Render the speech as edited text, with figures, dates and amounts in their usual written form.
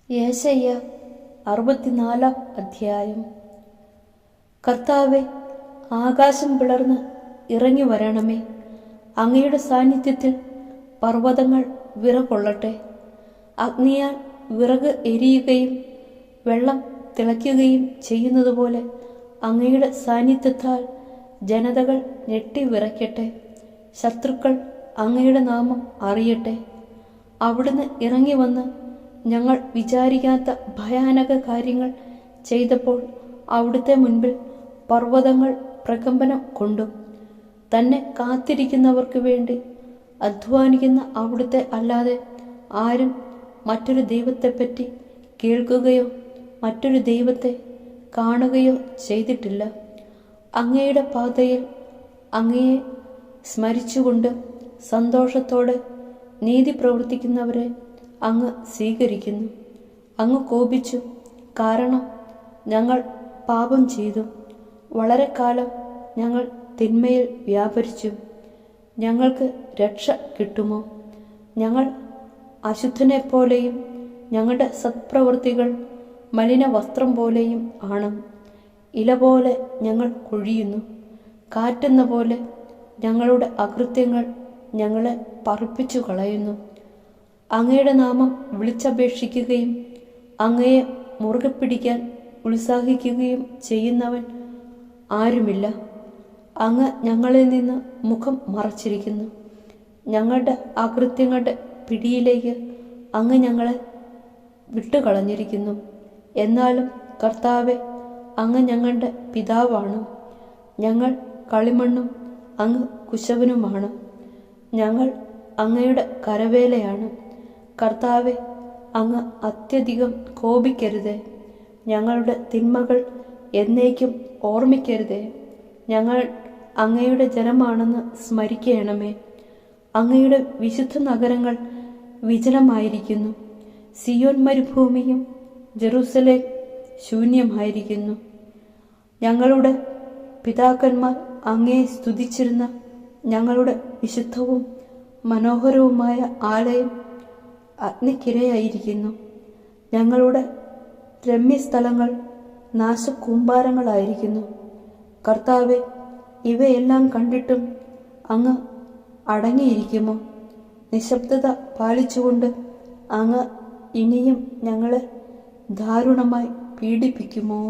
യേശയ്യ 64 അധ്യായം. കർത്താവേ, ആകാശം പിളർന്ന് ഇറങ്ങി വരണമേ. അങ്ങയുടെ സാന്നിധ്യത്തിൽ പർവ്വതങ്ങൾ വിറകൊള്ളട്ടെ. അഗ്നിയാൽ വിറക് എരിയുകയും വെള്ളം തിളയ്ക്കുകയും ചെയ്യുന്നതുപോലെ അങ്ങയുടെ സാന്നിധ്യത്താൽ ജനതകൾ ഞെട്ടി വിറയ്ക്കട്ടെ. ശത്രുക്കൾ അങ്ങയുടെ നാമം അറിയട്ടെ. അവിടുന്ന് ഇറങ്ങി വന്ന് ഞങ്ങൾ വിചാരിക്കാത്ത ഭയാനക കാര്യങ്ങൾ ചെയ്തപ്പോൾ അവിടുത്തെ മുൻപിൽ പർവ്വതങ്ങൾ പ്രകമ്പനം കൊണ്ടു. തന്നെ കാത്തിരിക്കുന്നവർക്ക് വേണ്ടി അധ്വാനിക്കുന്ന അവിടുത്തെ അല്ലാതെ ആരും മറ്റൊരു ദൈവത്തെപ്പറ്റി കേൾക്കുകയോ മറ്റൊരു ദൈവത്തെ കാണുകയോ ചെയ്തിട്ടില്ല. അങ്ങയുടെ പാതയിൽ അങ്ങയെ സ്മരിച്ചുകൊണ്ട് സന്തോഷത്തോടെ നീതി പ്രവർത്തിക്കുന്നവരെ അങ്ങ് സ്വീകരിക്കുന്നു. അങ്ങ് കോപിച്ചു, കാരണം ഞങ്ങൾ പാപം ചെയ്തു. വളരെ കാലം ഞങ്ങൾ തിന്മയിൽ വ്യാപരിച്ചു. ഞങ്ങൾക്ക് രക്ഷ കിട്ടുമോ? ഞങ്ങൾ അശുദ്ധനെപ്പോലെയും ഞങ്ങളുടെ സത്പ്രവൃത്തികൾ മലിന വസ്ത്രം പോലെയും ആണ്. ഇല പോലെ ഞങ്ങൾ കൊഴിയുന്നു. കാറ്റുന്ന പോലെ ഞങ്ങളുടെ അകൃത്യങ്ങൾ ഞങ്ങളെ പറിപ്പിച്ചു കളയുന്നു. അങ്ങയുടെ നാമം വിളിച്ചപേക്ഷിക്കുകയും അങ്ങയെ മുറുകെ പിടിക്കാൻ ഉത്സാഹിക്കുകയും ചെയ്യുന്നവൻ ആരുമില്ല. അങ്ങ് ഞങ്ങളിൽ നിന്ന് മുഖം മറച്ചിരിക്കുന്നു. ഞങ്ങളുടെ അകൃത്യങ്ങളുടെ പിടിയിലേക്ക് അങ്ങ് ഞങ്ങളെ വിട്ടുകളഞ്ഞിരിക്കുന്നു. എന്നാലും കർത്താവെ, അങ്ങ് ഞങ്ങളുടെ പിതാവാണ്. ഞങ്ങൾ കളിമണ്ണും അങ്ങ് കുശവനുമാണ്. ഞങ്ങൾ അങ്ങയുടെ കരവേലയാണ്. കർത്താവെ, അങ്ങ് അത്യധികം കോപിക്കരുതേ. ഞങ്ങളുടെ തിന്മകൾ എന്നേക്കും ഓർമ്മിക്കരുതേ. ഞങ്ങൾ അങ്ങയുടെ ജനമാണെന്ന് സ്മരിക്കണമേ. അങ്ങയുടെ വിശുദ്ധ നഗരങ്ങൾ വിജനമായിരിക്കുന്നു. സിയോൻ മരുഭൂമിയും ജെറുസലേം ശൂന്യമായിരിക്കുന്നു. ഞങ്ങളുടെ പിതാക്കന്മാർ അങ്ങയെ സ്തുതിച്ചിരുന്ന ഞങ്ങളുടെ വിശുദ്ധവും മനോഹരവുമായ ആലയം അഗ്നിക്കിരയായിരിക്കുന്നു. ഞങ്ങളുടെ രമ്യസ്ഥലങ്ങൾ നാശകൂമ്പാരങ്ങളായിരിക്കുന്നു. കർത്താവെ, ഇവയെല്ലാം കണ്ടിട്ടും അങ്ങ് അടങ്ങിയിരിക്കുമോ? നിശബ്ദത പാലിച്ചുകൊണ്ട് അങ്ങ് ഇനിയും ഞങ്ങളെ ദാരുണമായി പീഡിപ്പിക്കുമോ?